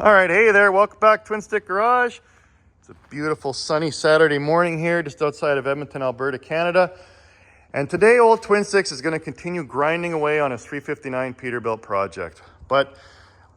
All right, hey there, welcome back to TwinStick Garage. It's a beautiful sunny Saturday morning here just outside of Edmonton, Alberta, Canada. And today old TwinSticks is going to continue grinding away on his 359 Peterbilt project. But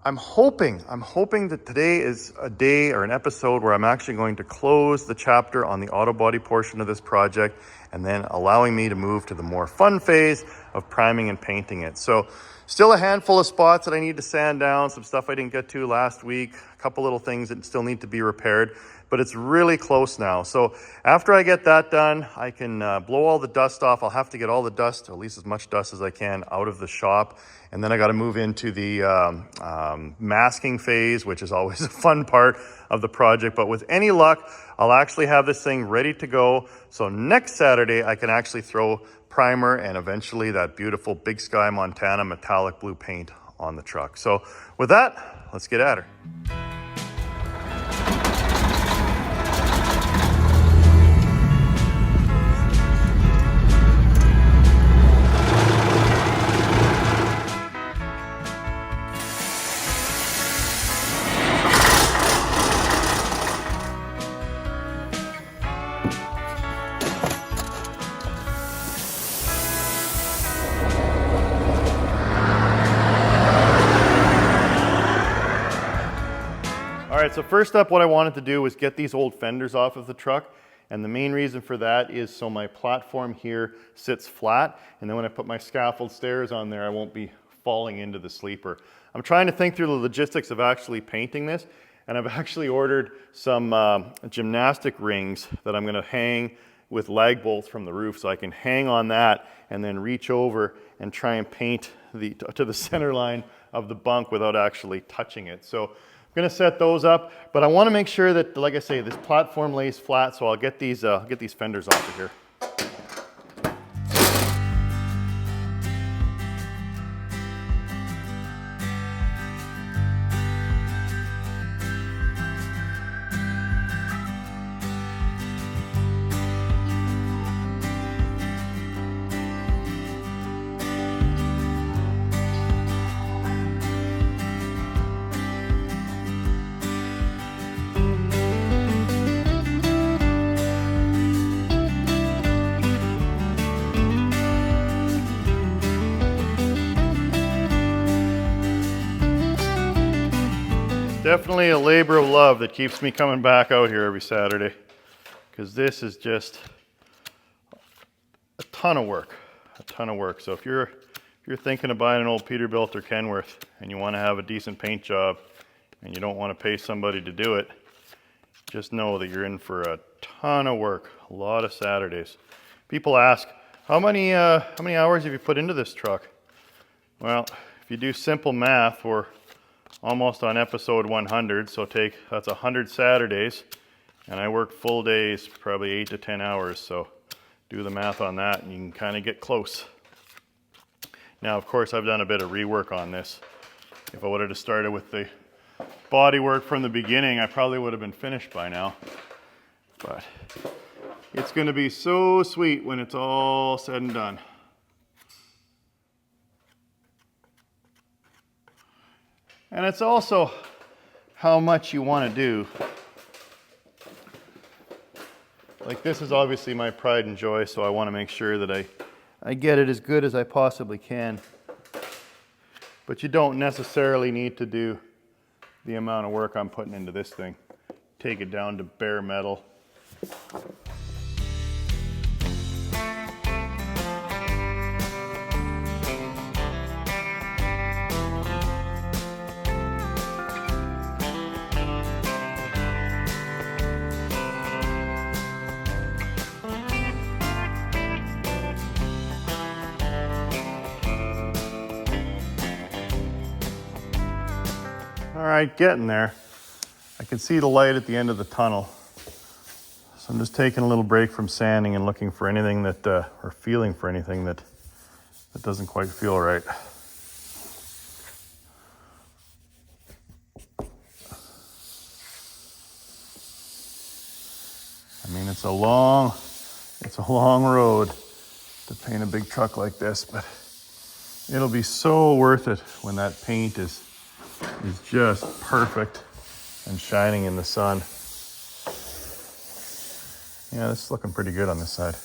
I'm hoping that today is a day or an episode where I'm actually going to close the chapter on the auto body portion of this project and then allowing me to move to the more fun phase of priming and painting it. So still a handful of spots that I need to sand down, some stuff I didn't get to last week, a couple little things that still need to be repaired, but it's really close now. So after I get that done, I can blow all the dust off. I'll have to get all the dust, or at least as much dust as I can, out of the shop. And then I got to move into the masking phase, which is always a fun part of the project. But with any luck, I'll actually have this thing ready to go. So next Saturday, I can actually throw primer and eventually that beautiful Big Sky Montana metallic blue paint on the truck. So with that, let's get at her. All right, so first up, what I wanted to do was get these old fenders off of the truck. And the main reason for that is so my platform here sits flat. And then when I put my scaffold stairs on there, I won't be falling into the sleeper. I'm trying to think through the logistics of actually painting this. And I've actually ordered some gymnastic rings that I'm gonna hang with lag bolts from the roof. So I can hang on that and then reach over and try and paint to the center line of the bunk without actually touching it. So I'm gonna set those up, but I wanna make sure that, like I say, this platform lays flat, so I'll get these fenders off of here. Definitely a labor of love that keeps me coming back out here every Saturday, because this is just a ton of work. So if you're thinking of buying an old Peterbilt or Kenworth and you want to have a decent paint job and you don't want to pay somebody to do it, just know that you're in for a ton of work, a lot of Saturdays. People ask, how many hours have you put into this truck? Well, if you do simple math, we're almost on episode 100, so that's 100 Saturdays, and I work full days, probably 8 to 10 hours, so do the math on that and you can kind of get close. Now, of course, I've done a bit of rework on this. If I would have just started with the bodywork from the beginning, I probably would have been finished by now. But it's going to be so sweet when it's all said and done. And it's also how much you want to do. Like, this is obviously my pride and joy, so I want to make sure that I get it as good as I possibly can. But you don't necessarily need to do the amount of work I'm putting into this thing. Take it down to bare metal. All right, getting there. I can see the light at the end of the tunnel. So I'm just taking a little break from sanding and looking for anything that, or feeling for anything that doesn't quite feel right. I mean, it's a long road to paint a big truck like this, but it'll be so worth it when that paint is just perfect. and shining in the sun. Yeah, this is looking pretty good on this side.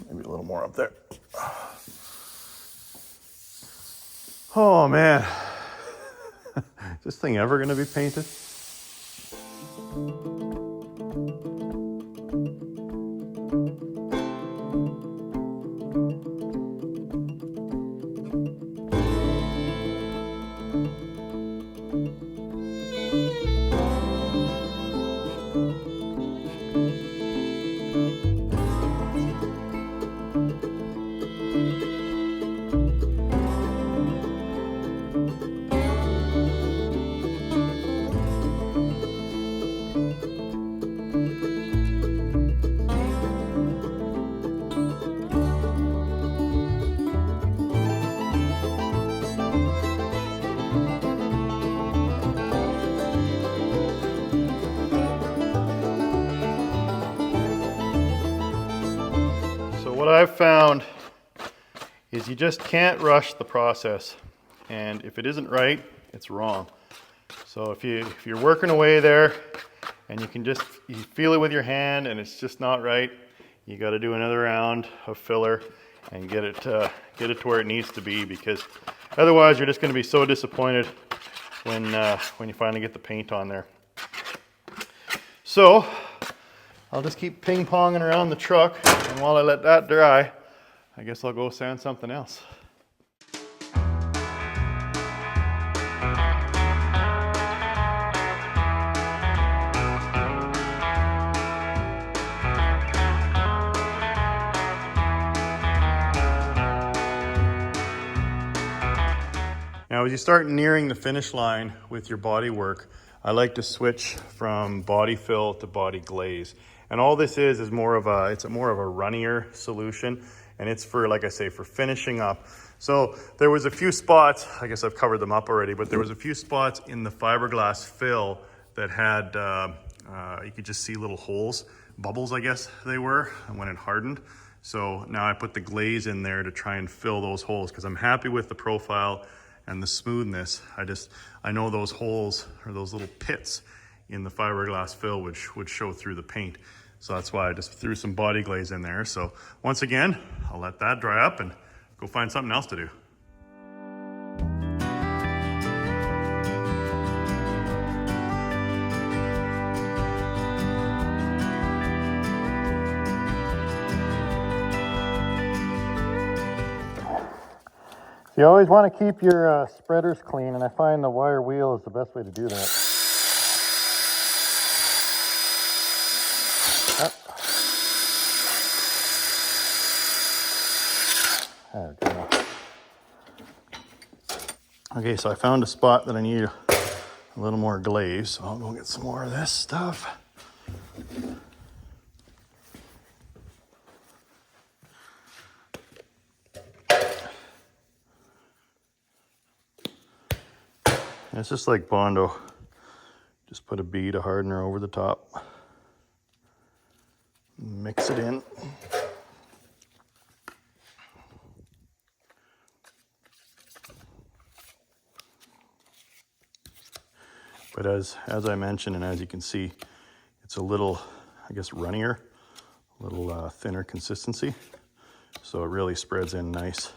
Maybe a little more up there. Oh man, is this thing ever gonna be painted? What I've found is you just can't rush the process, and if it isn't right, it's wrong. So if you're working away there and you feel it with your hand and it's just not right, you got to do another round of filler and get it to where it needs to be, because otherwise you're just going to be so disappointed when you finally get the paint on there. So I'll just keep ping-ponging around the truck, and while I let that dry, I guess I'll go sand something else. Now, as you start nearing the finish line with your body work, I like to switch from body fill to body glaze. And all this is more of a runnier solution, and it's for, like I say, for finishing up. So there was a few spots, I guess I've covered them up already, but there was a few spots in the fiberglass fill that had, you could just see little holes, bubbles I guess they were, when it hardened. So now I put the glaze in there to try and fill those holes, because I'm happy with the profile and the smoothness. I know those holes, or those little pits in the fiberglass fill, which would show through the paint. So that's why I just threw some body glaze in there. So once again, I'll let that dry up and go find something else to do. You always want to keep your spreaders clean, and I find the wire wheel is the best way to do that. There we go. Okay, so I found a spot that I need a little more glaze, so I'll go get some more of this stuff. And it's just like Bondo. Just put a bead of hardener over the top. Mix it in. But as I mentioned, and as you can see, it's a little, I guess, runnier, a little thinner consistency. So it really spreads in nice.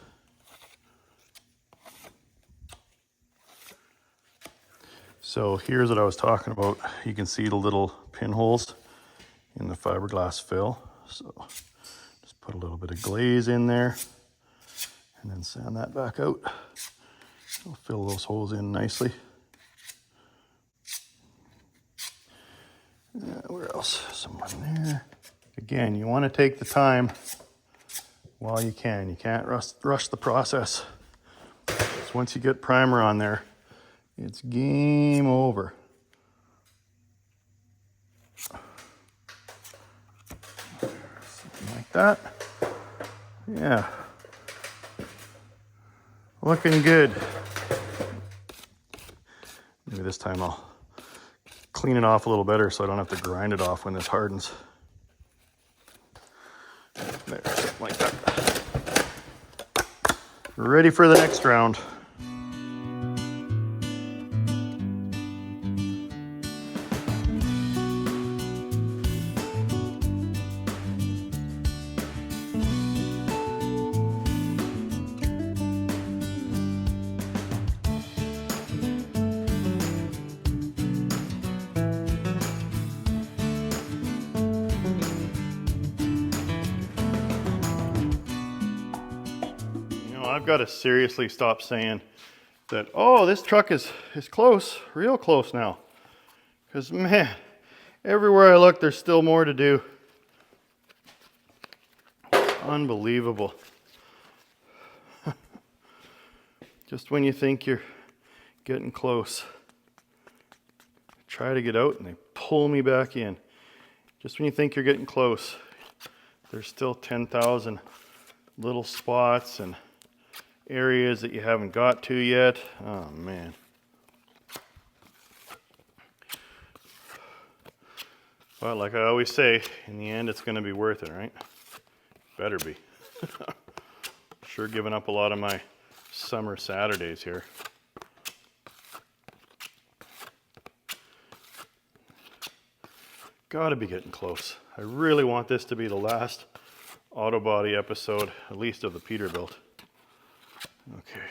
So here's what I was talking about. You can see the little pinholes in the fiberglass fill. So just put a little bit of glaze in there and then sand that back out. It'll fill those holes in nicely. Where else? Some in there. Again, you want to take the time while you can. You can't rush the process. So once you get primer on there, it's game over. Something like that. Yeah. Looking good. Maybe this time I'll clean it off a little better so I don't have to grind it off when this hardens. There, something like that. Ready for the next round. got to seriously stop saying that, oh, this truck is close, real close now. Because, man, everywhere I look, there's still more to do. Unbelievable. Just when you think you're getting close, I try to get out and they pull me back in. Just when you think you're getting close, there's still 10,000 little spots and areas that you haven't got to yet. Oh, man. But like I always say, in the end, it's going to be worth it, right? Better be. Sure giving up a lot of my summer Saturdays here. Gotta be getting close. I really want this to be the last auto body episode, at least of the Peterbilt. Okay.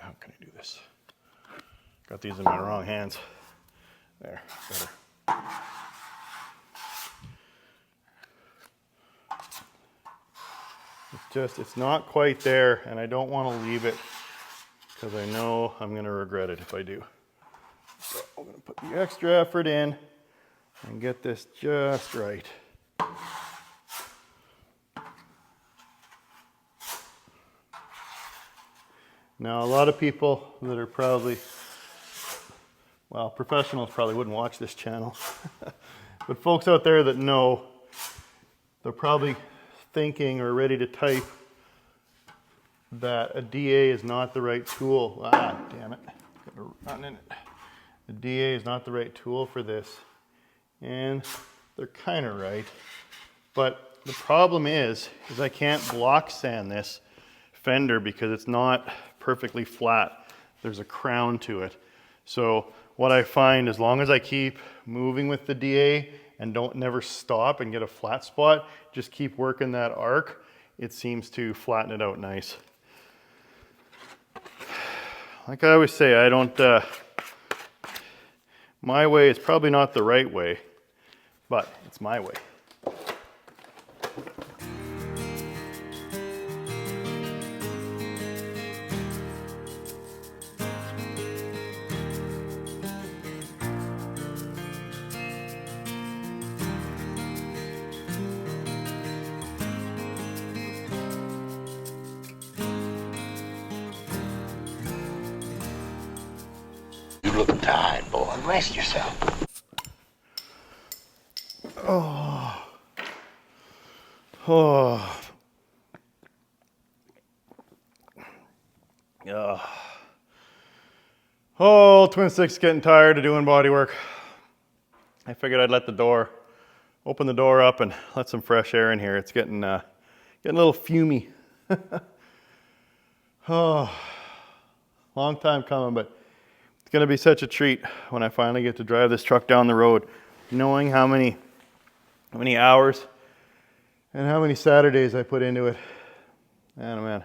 How can I do this? Got these in my wrong hands. There, better. It's not quite there, and I don't want to leave it because I know I'm going to regret it if I do. So I'm going to put the extra effort in and get this just right. Now, a lot of people that are probably, well, professionals probably wouldn't watch this channel, but folks out there that know, they're probably thinking or ready to type that a DA is not the right tool. Ah, damn it. Gotta run in it. The DA is not the right tool for this. And they're kind of right. But the problem is I can't block sand this fender because it's not perfectly flat. There's a crown to it. So what I find, as long as I keep moving with the DA and don't never stop and get a flat spot, just keep working that arc, it seems to flatten it out nice. Like I always say, I don't, my way is probably not the right way, but it's my way. You look tired, boy. Rest yourself. Oh. Oh. Oh, TwinStick's getting tired of doing body work. I figured I'd open the door up and let some fresh air in here. It's getting a little fumy. Oh, long time coming, but it's going to be such a treat when I finally get to drive this truck down the road, knowing how many hours and how many Saturdays I put into it. And man,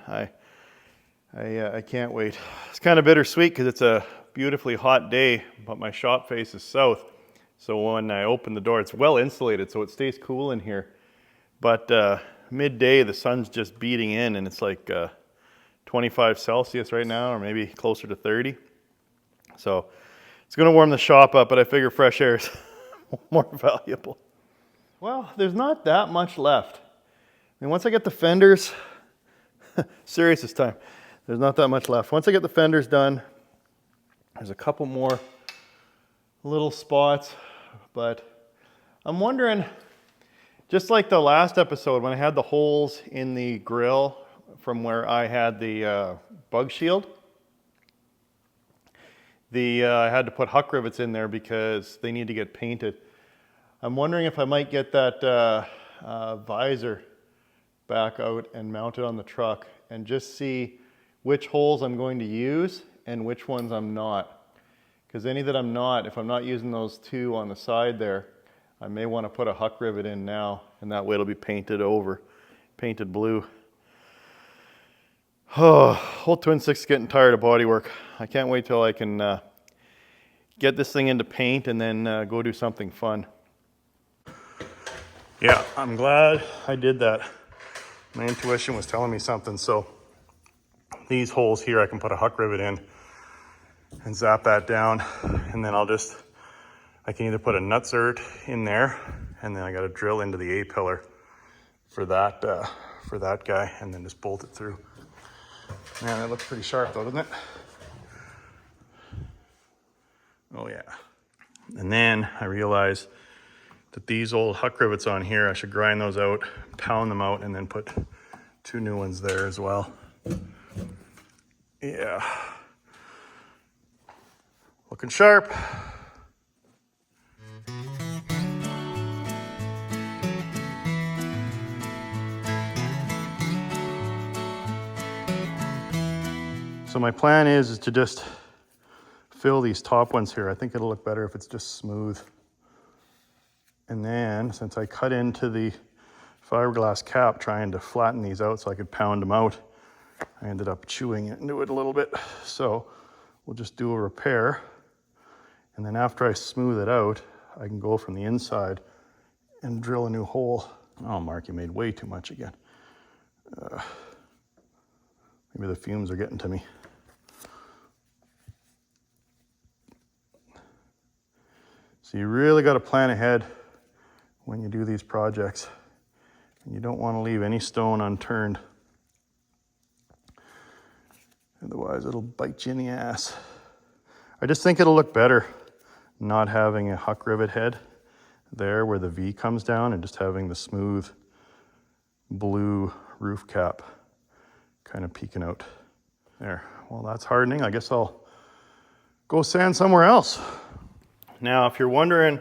I can't wait. It's kind of bittersweet because it's a beautifully hot day, but my shop faces south. So when I open the door, it's well insulated, so it stays cool in here. But midday, the sun's just beating in, and it's like 25 Celsius right now, or maybe closer to 30. So it's going to warm the shop up, but I figure fresh air is more valuable. Well, there's not that much left. I mean, once I get the fenders, serious this time, there's not that much left. Once I get the fenders done, there's a couple more little spots, but I'm wondering, just like the last episode when I had the holes in the grill from where I had the bug shield, I had to put huck rivets in there because they need to get painted. I'm wondering if I might get that visor back out and mount it on the truck and just see which holes I'm going to use and which ones I'm not. Because any that I'm not, if I'm not using those two on the side there, I may want to put a huck rivet in now, and that way it'll be painted over, painted blue. Oh, old TwinStick's getting tired of body work. I can't wait till I can get this thing into paint and then go do something fun. Yeah, I'm glad I did that. My intuition was telling me something. So these holes here, I can put a huck rivet in and zap that down. And then I can either put a nutsert in there, and then I got to drill into the A-pillar for that guy, and then just bolt it through. Man, that looks pretty sharp though, doesn't it? Oh yeah. And then I realized that these old huck rivets on here, I should grind those out, pound them out, and then put 2 new ones there as well. Yeah. Looking sharp. So my plan is to just fill these top ones here. I think it'll look better if it's just smooth. And then, since I cut into the fiberglass cap trying to flatten these out so I could pound them out, I ended up chewing into it a little bit. So we'll just do a repair. And then after I smooth it out, I can go from the inside and drill a new hole. Oh, Mark, you made way too much again. Maybe the fumes are getting to me. So you really got to plan ahead when you do these projects. And you don't want to leave any stone unturned. Otherwise it'll bite you in the ass. I just think it'll look better not having a huck rivet head there where the V comes down and just having the smooth blue roof cap kind of peeking out there. Well, that's hardening. I guess I'll go sand somewhere else. Now, if you're wondering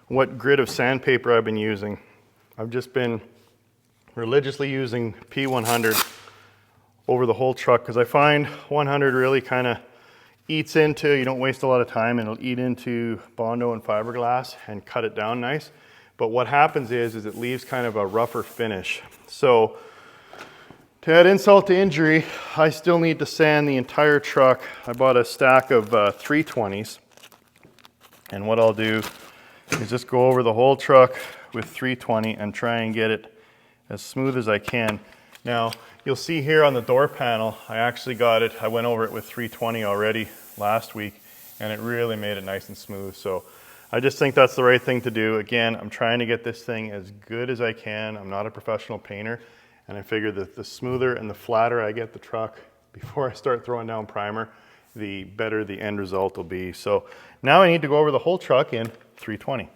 what grit of sandpaper I've been using, I've just been religiously using P100 over the whole truck because I find 100 really kind of eats into, you don't waste a lot of time, and it'll eat into Bondo and fiberglass and cut it down nice. But what happens is it leaves kind of a rougher finish. So to add insult to injury, I still need to sand the entire truck. I bought a stack of 320s. And what I'll do is just go over the whole truck with 320 and try and get it as smooth as I can. Now, you'll see here on the door panel, I actually got it, I went over it with 320 already last week, and it really made it nice and smooth. So I just think that's the right thing to do. Again, I'm trying to get this thing as good as I can. I'm not a professional painter, and I figure that the smoother and the flatter I get the truck before I start throwing down primer, the better the end result will be. So now I need to go over the whole truck in 320.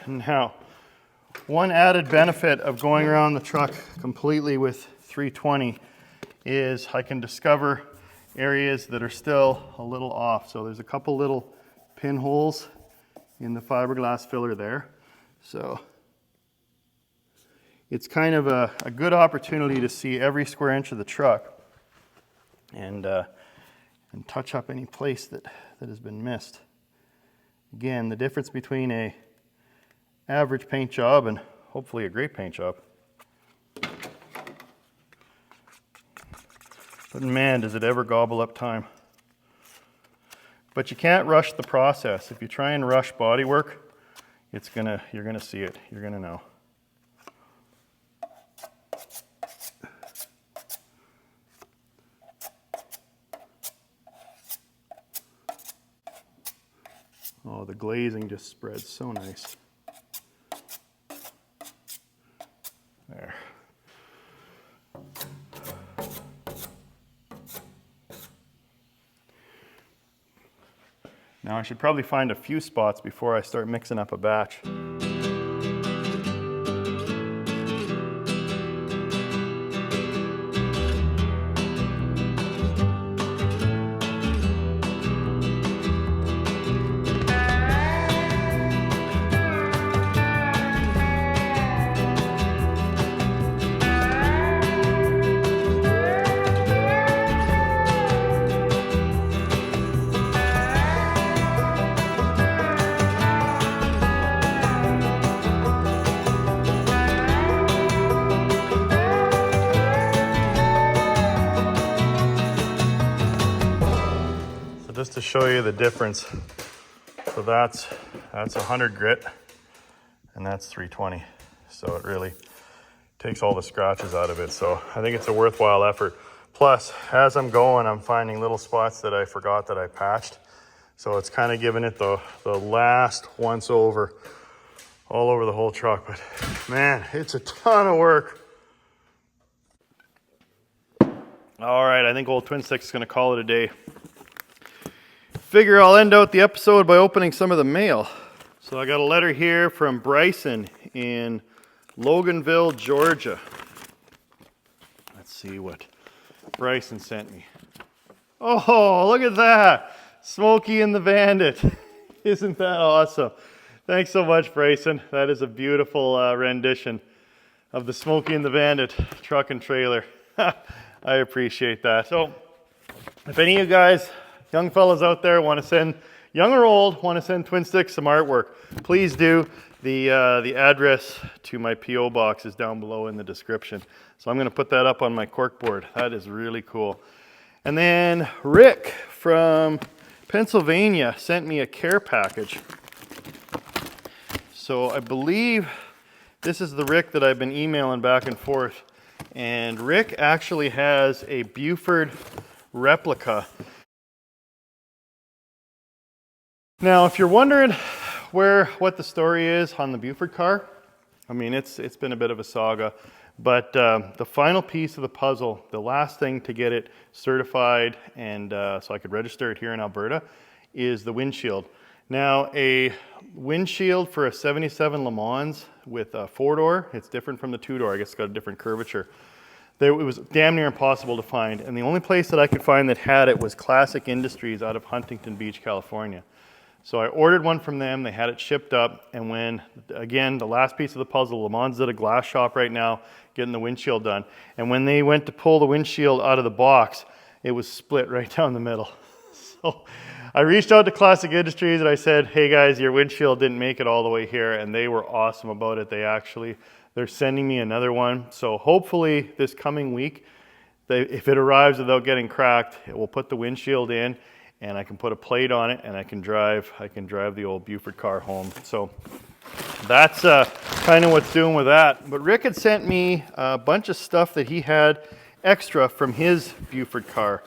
Now, one added benefit of going around the truck completely with 320 is I can discover areas that are still a little off. So there's a couple little pinholes in the fiberglass filler there. So it's kind of a good opportunity to see every square inch of the truck and touch up any place that has been missed. Again, the difference between a average paint job and hopefully a great paint job. But man, does it ever gobble up time. But you can't rush the process. If you try and rush bodywork, you're gonna see it. You're gonna know. Oh, the glazing just spreads so nice. There. Now I should probably find a few spots before I start mixing up a batch. just to show you the difference. So that's 100 grit and that's 320. So it really takes all the scratches out of it. So I think it's a worthwhile effort. Plus, as I'm going, I'm finding little spots that I forgot that I patched. So it's kind of giving it the last once over all over the whole truck. But man, it's a ton of work. All right, I think old TwinStick is going to call it a day. Figure I'll end out the episode by opening some of the mail. So I got a letter here from Bryson in Loganville, Georgia. Let's see what Bryson sent me. Oh, look at that. Smokey and the Bandit. Isn't that awesome? Thanks so much, Bryson. That is a beautiful rendition of the Smokey and the Bandit truck and trailer. I appreciate that. So if any of you guys, young fellas out there, want to send, young or old, want to send TwinStick some artwork, please do. The address to my P.O. box is down below in the description. So I'm going to put that up on my corkboard. That is really cool. And then Rick from Pennsylvania sent me a care package. So I believe this is the Rick that I've been emailing back and forth. And Rick actually has a Buford replica. Now, if you're wondering what the story is on the Buford car, I mean, it's been a bit of a saga, but the final piece of the puzzle, the last thing to get it certified and so I could register it here in Alberta, is the windshield. Now, a windshield for a 77 Le Mans with a 4-door, it's different from the 2-door. I guess it's got a different curvature. It was damn near impossible to find, and the only place that I could find that had it was Classic Industries out of Huntington Beach, California. So I ordered one from them, they had it shipped up, and when, again, the last piece of the puzzle, Le Mans is at a glass shop right now, getting the windshield done, and when they went to pull the windshield out of the box, it was split right down the middle. So I reached out to Classic Industries and I said, hey guys, your windshield didn't make it all the way here, and they were awesome about it. They're sending me another one, so hopefully this coming week, if it arrives without getting cracked, it will put the windshield in, and I can put a plate on it, and I can drive the old Buford car home. So that's kind of what's doing with that. But Rick had sent me a bunch of stuff that he had extra from his Buford car.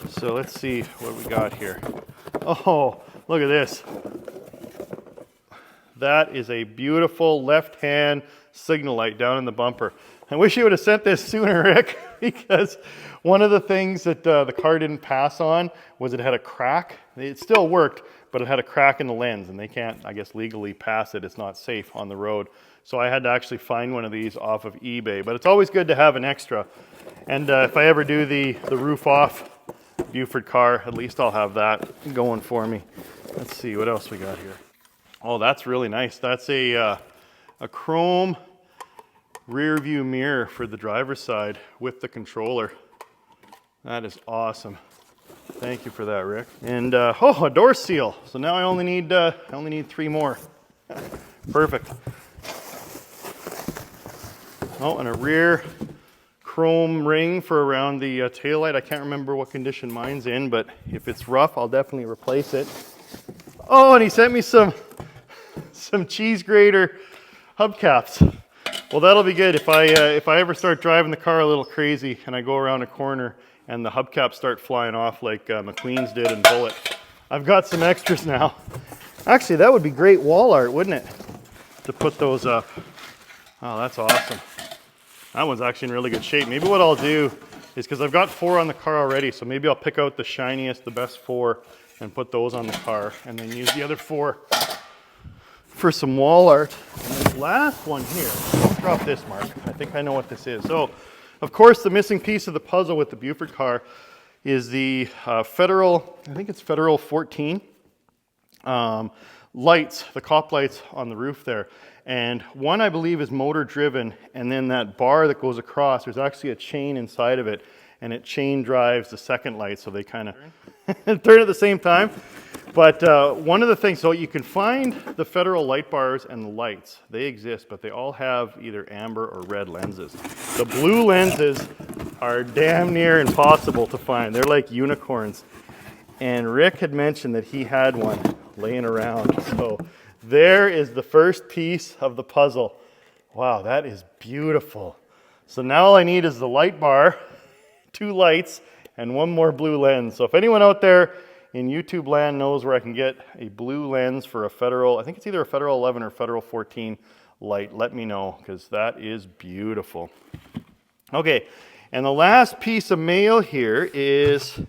So let's see what we got here. Oh, look at this. That is a beautiful left-hand signal light down in the bumper. I wish you would have sent this sooner, Rick, because one of the things that the car didn't pass on was it had a crack. It still worked, but it had a crack in the lens, and they can't, I guess, legally pass it. It's not safe on the road. So I had to actually find one of these off of eBay. But it's always good to have an extra. And if I ever do the roof off Buford car, at least I'll have that going for me. Let's see what else we got here. Oh, that's really nice. That's a chrome rear view mirror for the driver's side with the controller. That is awesome. Thank you for that, Rick. And oh, a door seal. So now I only need 3 more. Perfect. Oh, and a rear chrome ring for around the taillight. I can't remember what condition mine's in, but if it's rough, I'll definitely replace it. Oh, and he sent me some cheese grater hubcaps. Well, that'll be good if I ever start driving the car a little crazy and I go around a corner and the hubcaps start flying off like McQueen's did in Bullet. I've got some extras now. Actually, that would be great wall art, wouldn't it? To put those up. Oh, that's awesome. That one's actually in really good shape. Maybe what I'll do is, because I've got 4 on the car already, so maybe I'll pick out the shiniest, the best 4, and put those on the car, and then use the other 4 for some wall art. And this last one here, don't drop this, Mark. I think I know what this is. So, of course, the missing piece of the puzzle with the Buford car is the Federal, I think it's Federal 14 lights, the cop lights on the roof there. And one, I believe, is motor driven, and then that bar that goes across, there's actually a chain inside of it, and it chain drives the second light, so they kind of turn at the same time. But one of the things, so you can find the Federal light bars and the lights. They exist, but they all have either amber or red lenses. The blue lenses are damn near impossible to find. They're like unicorns. And Rick had mentioned that he had one laying around. So there is the first piece of the puzzle. Wow, that is beautiful. So now all I need is the light bar, 2 lights, and 1 more blue lens. So if anyone out there in YouTube land knows where I can get a blue lens for a Federal, I think it's either a Federal 11 or Federal 14 light, let me know, because that is beautiful. Okay, and the last piece of mail here is,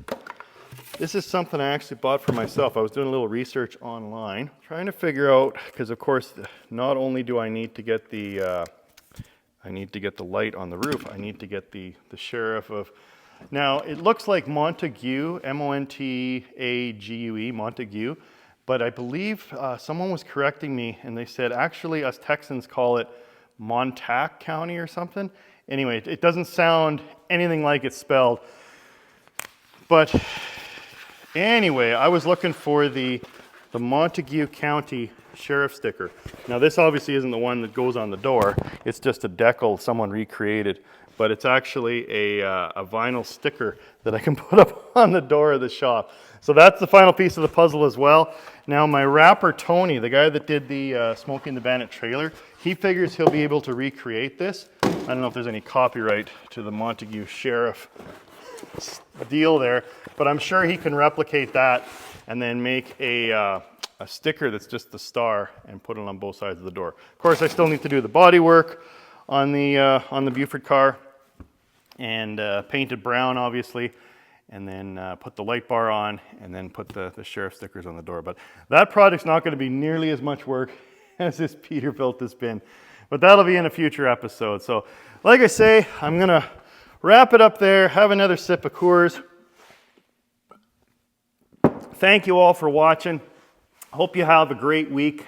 this is something I actually bought for myself. I was doing a little research online, trying to figure out, because of course, not only do I need to get the light on the roof, I need to get the sheriff of. Now, it looks like Montague, M-O-N-T-A-G-U-E, Montague, but I believe someone was correcting me, and they said, actually, us Texans call it Montauk County or something. Anyway, it doesn't sound anything like it's spelled. But anyway, I was looking for the Montague County sheriff sticker. Now, this obviously isn't the one that goes on the door. It's just a decal someone recreated. But it's actually a vinyl sticker that I can put up on the door of the shop. So that's the final piece of the puzzle as well. Now my rapper Tony, the guy that did the Smoking the Bandit trailer, he figures he'll be able to recreate this. I don't know if there's any copyright to the Montague Sheriff deal there, but I'm sure he can replicate that and then make a sticker that's just the star and put it on both sides of the door. Of course, I still need to do the body work on the Buford car, and painted brown, obviously, and then put the light bar on, and then put the sheriff stickers on the door. But that project's not going to be nearly as much work as this Peterbilt has been. But that'll be in a future episode. So, like I say, I'm going to wrap it up there, have another sip of Coors. Thank you all for watching. Hope you have a great week.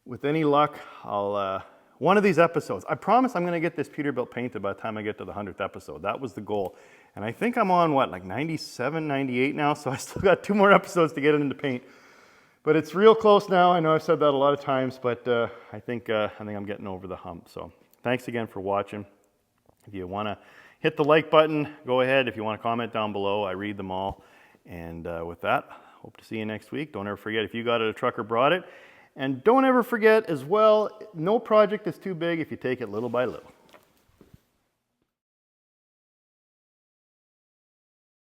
With any luck, I'll... one of these episodes, I promise I'm going to get this Peterbilt painted by the time I get to the 100th episode. That was the goal. And I think I'm on, what, like 97, 98 now? So I still got 2 more episodes to get it into paint. But it's real close now. I know I've said that a lot of times, but I think I'm getting over the hump. So thanks again for watching. If you want to hit the like button, go ahead. If you want to comment down below, I read them all. And with that, hope to see you next week. Don't ever forget, if you got it, a trucker brought it. And don't ever forget as well, no project is too big if you take it little by little.